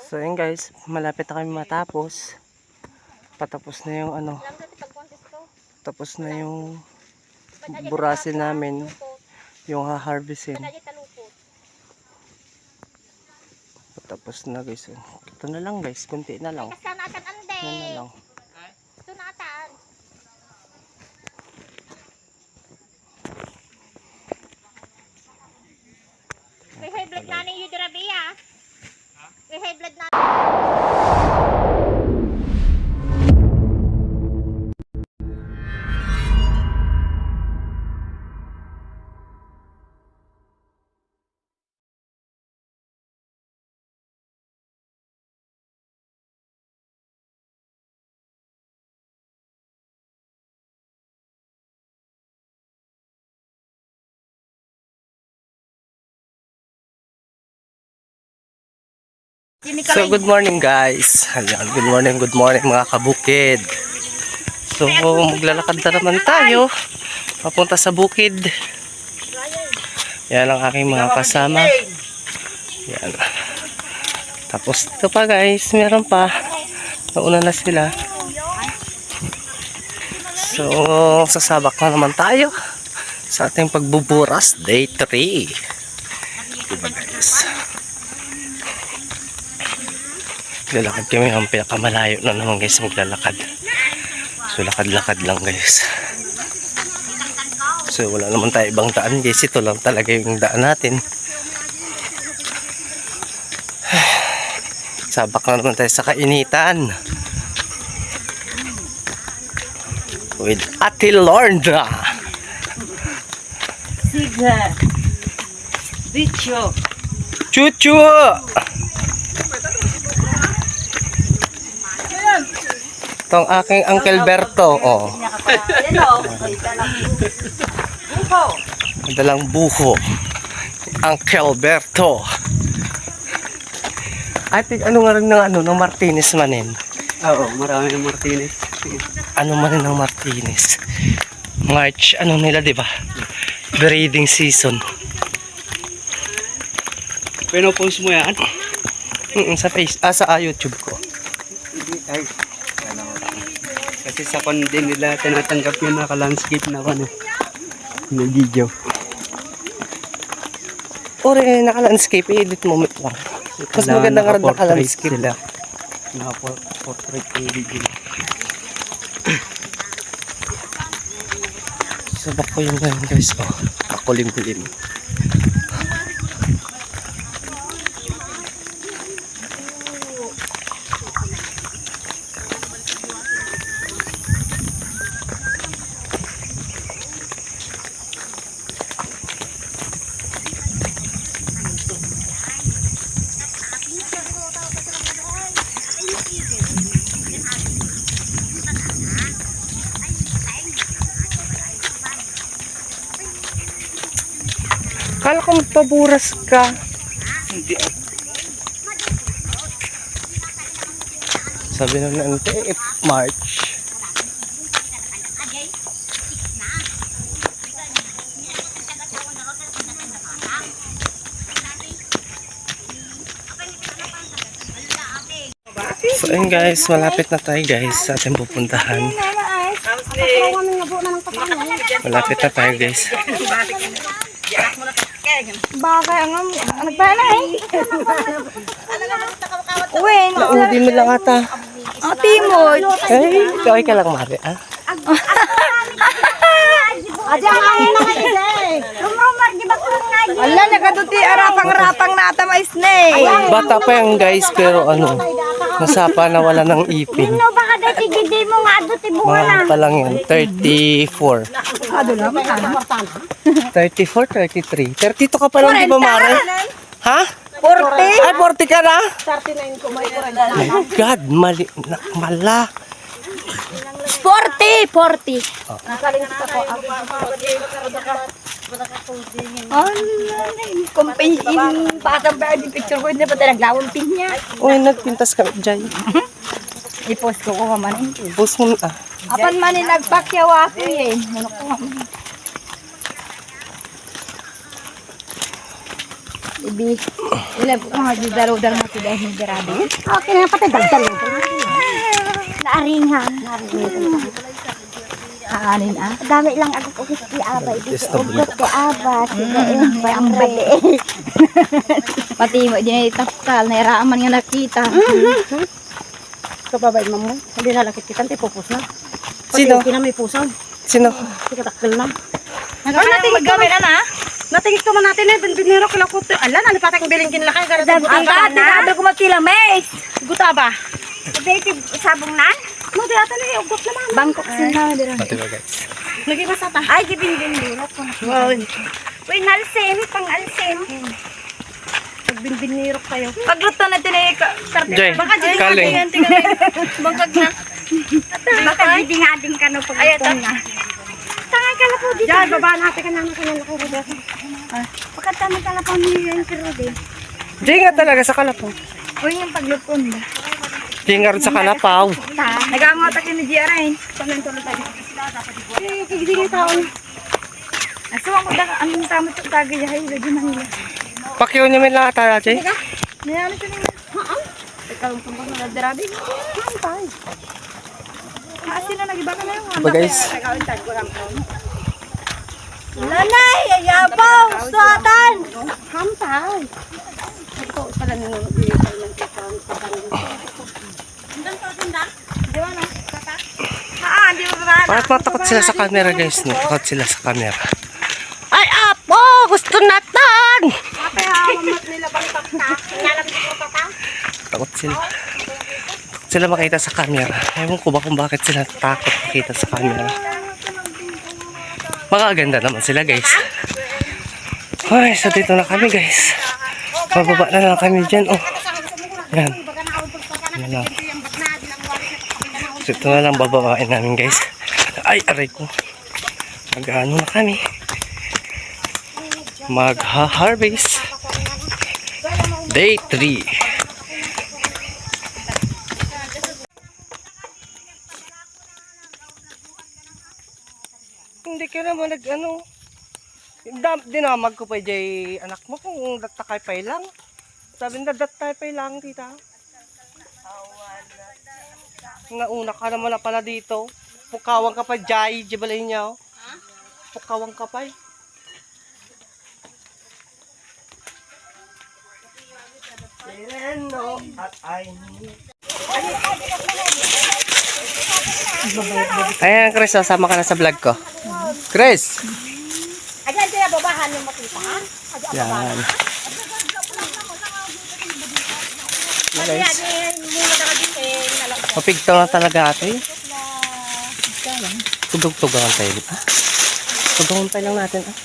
So yun guys, malapit na kami matapos. Patapos na yung tapos na yung burasin namin, yung ha-harvestin. Patapos na guys. Ito na lang guys, kunti na lang. Yan na lang. May high blood na yung Yudrabia. May high blood na. So good morning guys. Ayan, good morning mga kabukid. So maglalakad na naman tayo papunta sa bukid. Yan ang aking mga kasama. Yan. Tapos ito pa guys, meron pa. Nauna na sila. So sasabak na naman tayo sa ating pagbuburas day 3. Diba guys? Lalakad kami ang pinakamalayo na naman guys, maglalakad. So lakad-lakad lang guys. So wala naman tayo ibang daan guys, ito lang talaga yung daan natin. Sabak na naman tayo sa kainitan with Ate Lorna. Siga Bicho Chuchu. Itong aking Uncle Berto, oh. Madalang buho. Uncle Berto. Ay, ano nga rin ng Martinez manin? Oo, marami ng Martinez. Ano manin ng Martinez? March, ano nila, di ba? Breeding season. Pinopost mo yan? Sa YouTube ko. Ay, kasi sa kundi nila tinatanggap yung naka-landscape na ano, na video. Ore, naka-landscape, i-edit mo lang. Mas maganda nga rin naka-landscape. Sila. Naka-portrait yung video. Sabak ko yung ngayon guys, oh. Makulim-kulim. Kala ko magpaburas ka. Hindi. Sabi na natin, March. So ayun guys, malapit na tayo guys sa ating pupuntahan. Malapit na tayo guys. Bakit ang nagpala eh? Uy, Naudi mo lang ata. ang timod. Ay, kaway ka lang mari ah. Adya nga yun na kayo eh. Rumrumar, di ba ko lang nga yun? Ala, nagaduti, arapang-rapang nata mais na eh. Bata pa yan guys, pero ano, nasapa na wala ng ipin. No, baka dati gidi mo nga aduti bunga na. Mga pa lang yan, 34. 34, 33. 32 ka pa lang, di ba Mare? Ha? 40? Ay, 40 ka na? 39 ko, my God, mali, mala. 40! 40. Kumpin, patang ba yung picture ko, hindi pa tayo naglawang pin niya. Uy, nagpintas ka dyan. I-post ko ko man. Post mo na. Apan man nagpakyaw ako eh. Ano ko Ibi. Wala po mga didaro-daro na sila yung dirabi. Okay na pati dagdalo. Naaringan. Aanin ah. Dami lang ako ugis di abay. Ugot di abas. Bayambay. Pati mo din ay takal. Nairaaman nga nakita. Kababay mo. Hindi na lakit kita, pupus na. Sino? Pati may pusaw. Sino? Sikatakil na. Natin maggamit na. Natingit ko man natin eh, binbiniro ko lang ko. Ala, nalipatay kong bilingkin lakay. Ang dati ko magkilamis. Guta ba? Dated sabong nan. Mo, di ata na ugot naman. Bangkok sila dira. Pati ba guys? Lagi masata. Ay, gibin-binirot ko na. Wow. Uy, nalsim, pang-alsim. Binbiniro kayo. Pagluto na tinay ka. Jay, kaling. Bangkag na. Baka bidingading ka no pagluto na. Tangay ka na po dito. Diyan, baba natin ka naman kanya lakay. Pagkatama ka na po niyo yung kirode. Jay nga talaga sa kalapaw. Uy, yung pagluto na. Jay nga rin sa kalapaw. Nag-aangot ako ni Gia rin. Pamento na tayo. Kigiging tao. Asuwang ko daga, anong tama ito kagayahay. Lagi Manila. Pakyaw niya may lang ata, Jay. Nayano ito nila. Haan? Ikaw ang tumbang na darabi. Haan tayo. Sila nag-iba ka na yung Diba guys? Lanay! Ayabaw! Suatan! Hampay. Ito pala nung Di ba no? Haan, di ba ba? Bakit matakot sila sa camera guys? No? Takot sila sa camera. Ay, apo! Gusto natin! Ate, hawamat nila bang takta? Nalabit ko tata? Takot sila. Takot sila makita sa camera. Ewan ko ba kung bakit sila takot makita sa camera. Makaganda naman sila guys. Ay, so dito na kami guys. Pababa na lang kami dyan. Oh. Yan. Yan lang. So ito na lang bababain namin guys. Ay, aray ko. Mag-ano na kami. Magha-harvest. Day 3. Hindi ka naman nag-ano. Dinamag ko pa jay anak mo kung datakay pa lang. Sabi na datakay pa lang tita. Nauna ka naman na pala dito. Pukawang ka pa jay, jibalay niya. Pukawang ka pa. Sereno at I Ayan, Chris, sama ka na sa vlog ko. Chris! Ayan, kaya babahan yung makita, ha? Yan. Guys, mapigtaw na talaga ate. Tugog-tugawan tayo, di ba? Tugawan tayo lang natin, ah.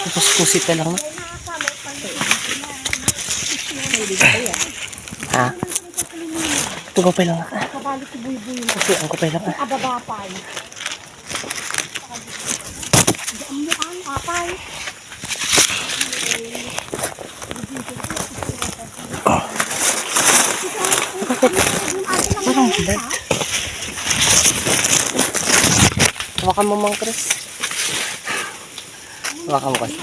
Tapos pusit na lang, no? Ha? Tugaw pa lang, ah. Kasi ang kapay lang, ah. Ababapay. Apay. Parang hindi. Hawakan mo mang Chris. Hawakan mo kasi.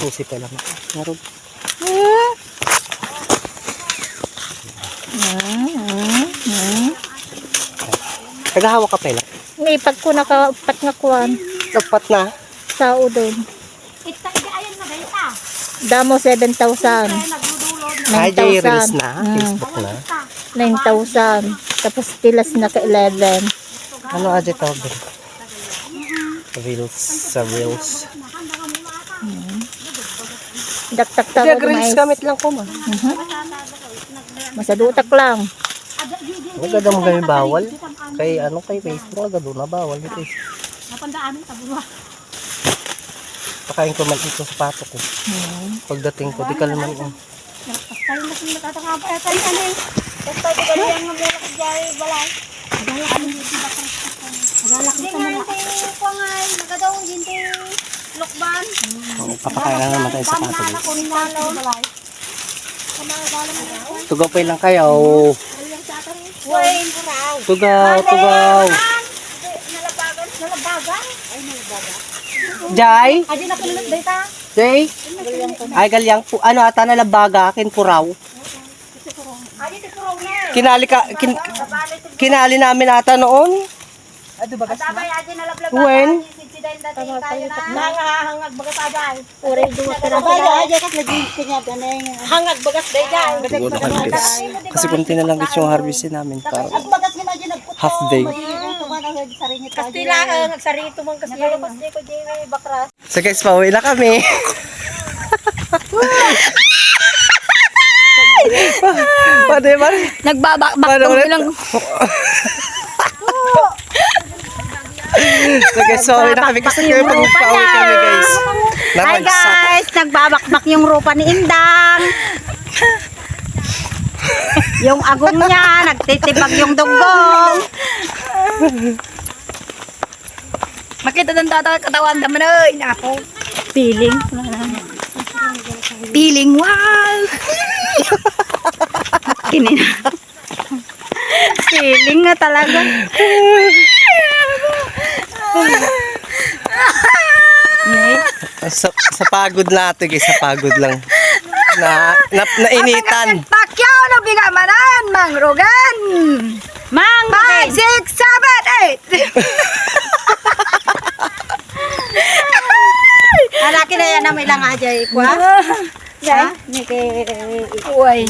Susi pa lang ako. Naroon. Tagahawak ka pa lang. May pag ko nakapat nga kuwan. Tapat na. Sa udon. Ayan na ba Damo 7,000. Ay, Jay, reels 9,000. na. Facebook na. 9,000. Tapos tilas na ka 11. Ano aja tawag doon? Reels. Sa reels. Daktak-taro Reels gamit lang ko man. Masadutak lang. Maganda mo gawin bawal. Kay ano kay Facebook agad na bawal ito. Napandaan ng tabulwa. Pakain ko man ito sa pato ko. Pagdating ko, di ka naman. Tayo na kung natatakapay. Tayo ano eh. Basta ito ka lang nga mula kajari balay. Agalak mo dito ba ka? Agalak mo sa mga. Ito nga nagadawang ginti lukban. Papakain na naman tayo sa pato. Tama na kunin na balay. Tugaw lang kayo. Wait. Tugaw. Nalabagan? Ay, nalabagan. Jai? Adi na kilulot data. Jay? Ay, galyang po. Ano ata na labaga, akin puraw. Kinali ka, kinali namin ata noon. Sabay atin nalablab. When? Hangag bagas aday. Uri duwa ka lang. Aday kat lagi kanya ganay. Hangag bagas day day. Siguro harvest. Kasi kunti na lang guys yung harvestin namin. Parang Bagas nga dyan nagputo. half day. Kastila ka nagsarito man kasi. Nakalabas di ko Jamie bakras. So guys, pauwi na kami. Pwede ba? Nagbabakbak lang. So guys, pauwi na kami kasi kami pag pauwi kami guys. Hi Naragsak. guys, nagbabakbak yung rupa ni Indang. Yung agong niya, nagtitibag yung dugong. Makita ng katawan naman ay nako. Feeling. Feeling wow. Kinina. Feeling na talaga. Sa pagod natin guys, sa pagod lang. Nainitan. Pakyaw na bigamanan, mangrugan. Mang 5, 6, 7, 8. Alaki na yan na may lang ajay ko. Ha? Ni kay Uy.